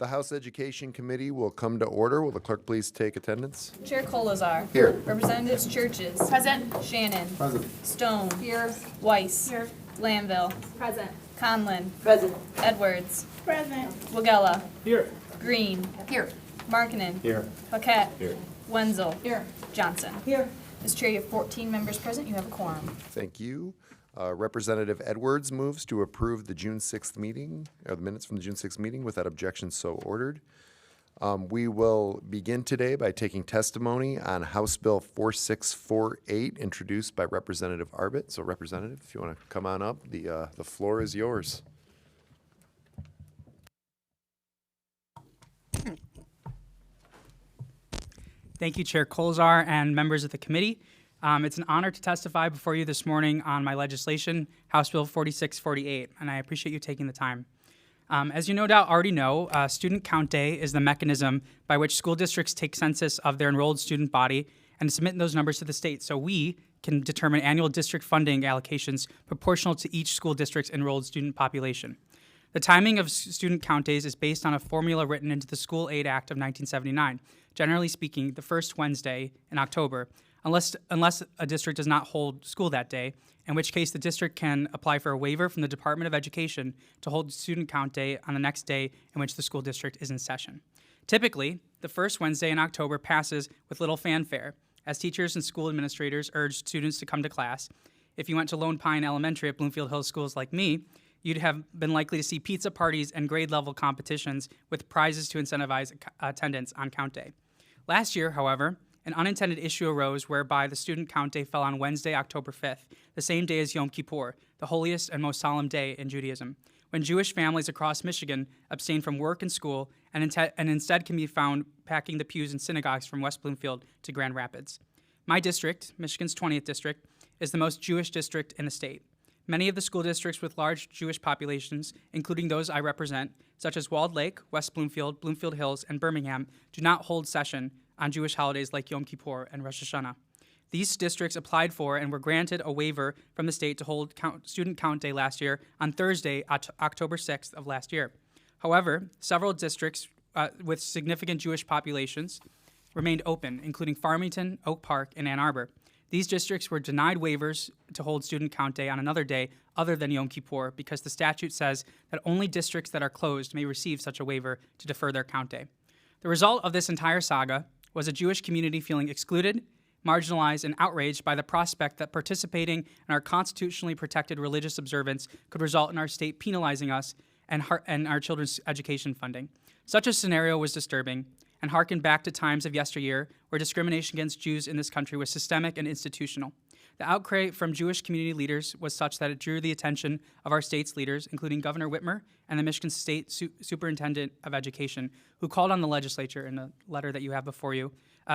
The House Education Committee will come to order. Will the clerk please take attendance? Chair Colazar. Here. Representatives Churches. Present. Shannon. Present. Stone. Here. Weiss. Here. Glanville. Present. Conlon. Present. Edwards. Present. Wagella. Here. Green. Here. Markkinen. Here. Paquette. Here. Wenzel. Here. Johnson. Here. Mr. Chair, you have 14 members present. You have a quorum. Thank you. Representative Edwards moves to approve the June 6th meeting, or the minutes from the June 6th meeting without objection so ordered. We will begin today by taking testimony on House Bill 4648, introduced by Representative Arbit. So Representative, if you want to come on up, the floor is yours. Thank you, Chair Colzar and members of the committee. It's an honor to testify before you this morning on my legislation, House Bill 4648, and I appreciate you taking the time. As you no doubt already know, Student Count Day is the mechanism by which school districts take census of their enrolled student body and submit those numbers to the state so we can determine annual district funding allocations proportional to each school district's enrolled student population. The timing of student count days is based on a formula written into the School Aid Act of 1979, generally speaking, the first Wednesday in October, unless a district does not hold school that day, in which case the district can apply for a waiver from the Department of Education to hold student count day on the next day in which the school district is in session. Typically, the first Wednesday in October passes with little fanfare, as teachers and school administrators urge students to come to class. If you went to Lone Pine Elementary at Bloomfield Hills Schools like me, you'd have been likely to see pizza parties and grade-level competitions with prizes to incentivize attendance on count day. Last year, however, an unintended issue arose whereby the student count day fell on Wednesday, October 5th, the same day as Yom Kippur, the holiest and most solemn day in Judaism, when Jewish families across Michigan abstain from work and school and instead can be found packing the pews in synagogues from West Bloomfield to Grand Rapids. My district, Michigan's 20th district, is the most Jewish district in the state. Many of the school districts with large Jewish populations, including those I represent, such as Walled Lake, West Bloomfield, Bloomfield Hills, and Birmingham, do not hold session on Jewish holidays like Yom Kippur and Rosh Hashanah. These districts applied for and were granted a waiver from the state to hold student count day last year on Thursday, October 6th of last year. However, several districts with significant Jewish populations remained open, including Farmington, Oak Park, and Ann Arbor. These districts were denied waivers to hold student count day on another day other than Yom Kippur because the statute says that only districts that are closed may receive such a waiver to defer their count day. The result of this entire saga was a Jewish community feeling excluded, marginalized, and outraged by the prospect that participating in our constitutionally protected religious observance could result in our state penalizing us and our children's education funding. Such a scenario was disturbing and harkened back to times of yesteryear where discrimination against Jews in this country was systemic and institutional. The outcry from Jewish community leaders was such that it drew the attention of our state's leaders, including Governor Whitmer and the Michigan State Superintendent of Education, who called on the legislature in a letter that you have before you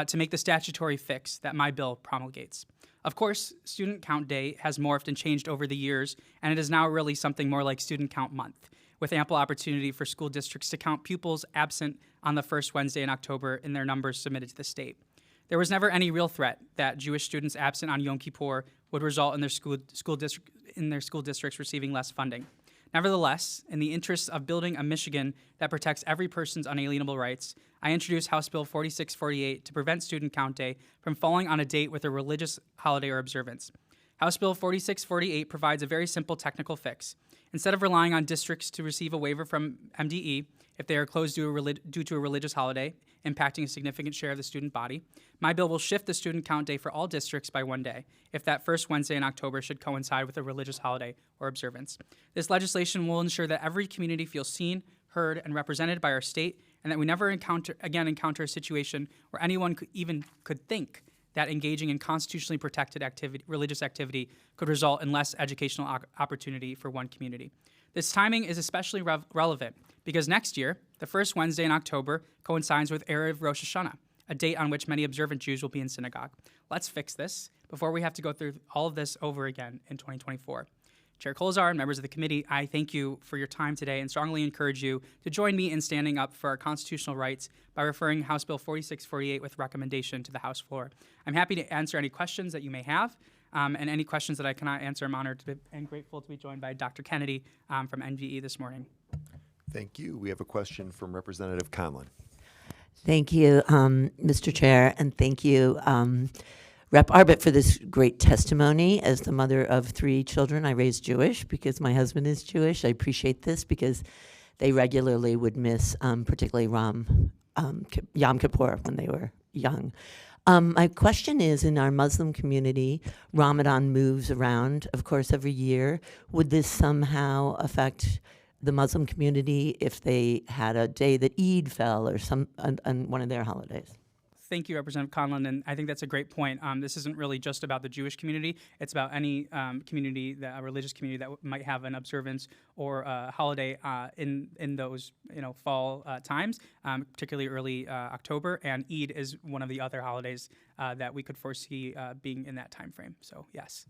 to make the statutory fix that my bill promulgates. Of course, Student Count Day has morphed and changed over the years, and it is now really something more like Student Count Month, with ample opportunity for school districts to count pupils absent on the first Wednesday in October in their numbers submitted to the state. There was never any real threat that Jewish students absent on Yom Kippur would result in their school districts receiving less funding. Nevertheless, in the interest of building a Michigan that protects every person's unalienable rights, I introduced House Bill 4648 to prevent Student Count Day from falling on a date with a religious holiday or observance. House Bill 4648 provides a very simple technical fix. Instead of relying on districts to receive a waiver from MDE if they are closed due to a religious holiday, impacting a significant share of the student body, my bill will shift the student count day for all districts by one day, if that first Wednesday in October should coincide with a religious holiday or observance. This legislation will ensure that every community feels seen, heard, and represented by our state, and that we never encounter a situation where anyone could think that engaging in constitutionally protected religious activity could result in less educational opportunity for one community. This timing is especially relevant because next year, the first Wednesday in October coincides with Erev Rosh Hashanah, a date on which many observant Jews will be in synagogue. Let's fix this before we have to go through all of this over again in 2024. Chair Colzar and members of the committee, I thank you for your time today and strongly encourage you to join me in standing up for our constitutional rights by referring House Bill 4648 with recommendation to the House floor. I'm happy to answer any questions that you may have, and any questions that I cannot answer, I'm honored and grateful to be joined by Dr. Kennedy from NVE this morning. Thank you. We have a question from Representative Conlon. Thank you, Mr. Chair, and thank you, Rep. Arbit, for this great testimony. As the mother of 3 children, I raised Jewish because my husband is Jewish. I appreciate this because they regularly would miss, particularly Yom Kippur when they were young. My question is, in our Muslim community, Ramadan moves around, of course, every year. Would this somehow affect the Muslim community if they had a day that Eid fell or on one of their holidays? Thank you, Representative Conlon, and I think that's a great point. This isn't really just about the Jewish community. It's about any community, a religious community that might have an observance or a holiday in those fall times, particularly early October. And Eid is one of the other holidays that we could foresee being in that time frame. So yes.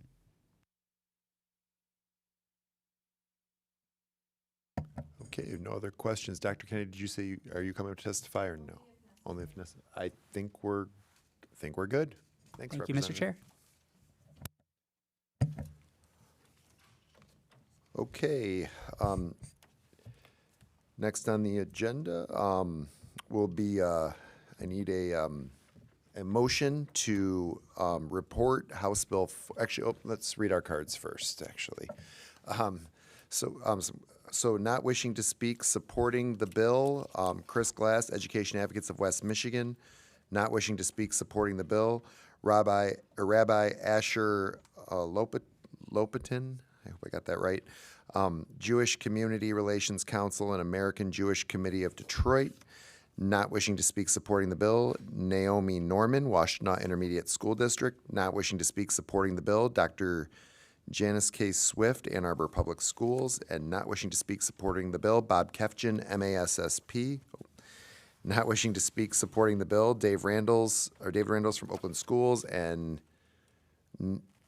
Okay, no other questions. Dr. Kennedy, did you say, are you coming to testify or no? Only if necessary. I think we're good. Thanks, Thank you, Mr. Representative. Chair. Okay. Next on the agenda will be, I need a motion to report House Bill, let's read our cards first, actually. So not wishing to speak, supporting the bill, Chris Glass, Education Advocates of West Michigan. Not wishing to speak, supporting the bill, Rabbi Asher Lopatin, I hope I got that right, Jewish Community Relations Council and American Jewish Committee of Detroit. Not wishing to speak, supporting the bill, Naomi Norman, Washtenaw Intermediate School District. Not wishing to speak, supporting the bill, Dr. Janice K. Swift, Ann Arbor Public Schools. And not wishing to speak, supporting the bill, Bob Kefjan, MASSP. Not wishing to speak, supporting the bill, David Randalls from Oakland Schools. And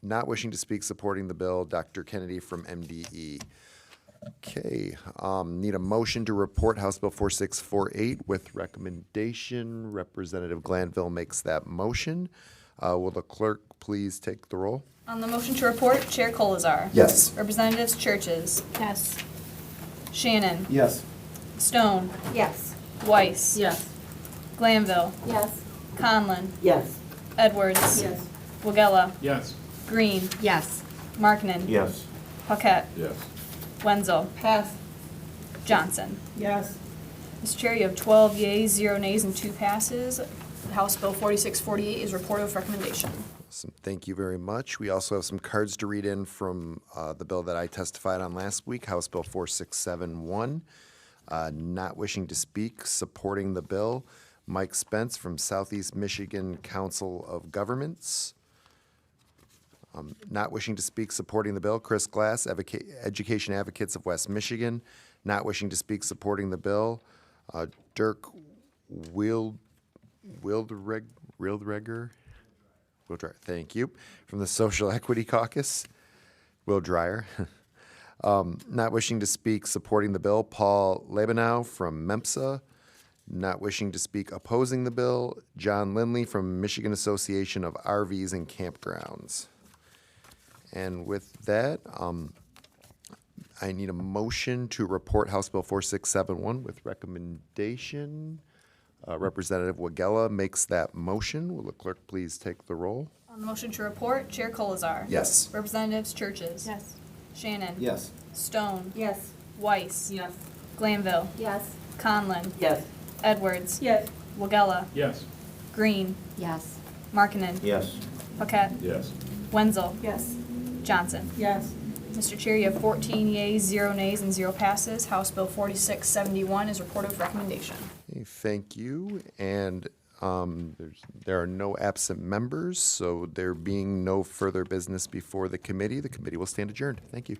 not wishing to speak, supporting the bill, Dr. Kennedy from MDE. Okay, need a motion to report House Bill 4648 with recommendation. Representative Glanville makes that motion. Will the clerk please take the roll? On the motion to report, Chair Colazar. Yes. Representatives Churches. Yes. Shannon. Yes. Stone. Yes. Weiss. Yes. Glanville. Yes. Conlon. Yes. Edwards. Yes. Wagella. Yes. Green. Yes. Markinen. Yes. Paquette. Yes. Wenzel. Pass. Johnson. Yes. Mr. Chair, you have 12 yeas, 0 nays, and 2 passes. House Bill 4648 is reported with recommendation. Awesome. Thank you very much. We also have some cards to read in from the bill that I testified on last week, House Bill 4671. Not wishing to speak, supporting the bill, Mike Spence from Southeast Michigan Council of Governments. Not wishing to speak, supporting the bill, Chris Glass, Education Advocates of West Michigan. Not wishing to speak, supporting the bill, Dirk Wildreger. Thank you. From the Social Equity Caucus, Will Dreyer. Not wishing to speak, supporting the bill, Paul Lebenow from MEMSA. Not wishing to speak, opposing the bill, John Lindley from Michigan Association of RVs and Campgrounds. And with that, I need a motion to report House Bill 4671 with recommendation. Representative Wagella makes that motion. Will the clerk please take the roll? On the motion to report, Chair Colazar. Yes. Representatives Churches. Yes. Shannon. Yes. Stone. Yes. Weiss. Yes. Glanville. Yes. Conlon. Yes. Edwards. Yes. Wagella. Yes. Green. Yes. Markinen. Yes. Paquette. Yes. Wenzel. Yes. Johnson. Yes. Mr. Chair, you have 14 yeas, 0 nays, and 0 passes. House Bill 4671 is reported with recommendation. Okay, thank you. And there are no absent members, so there being no further business before the committee will stand adjourned. Thank you.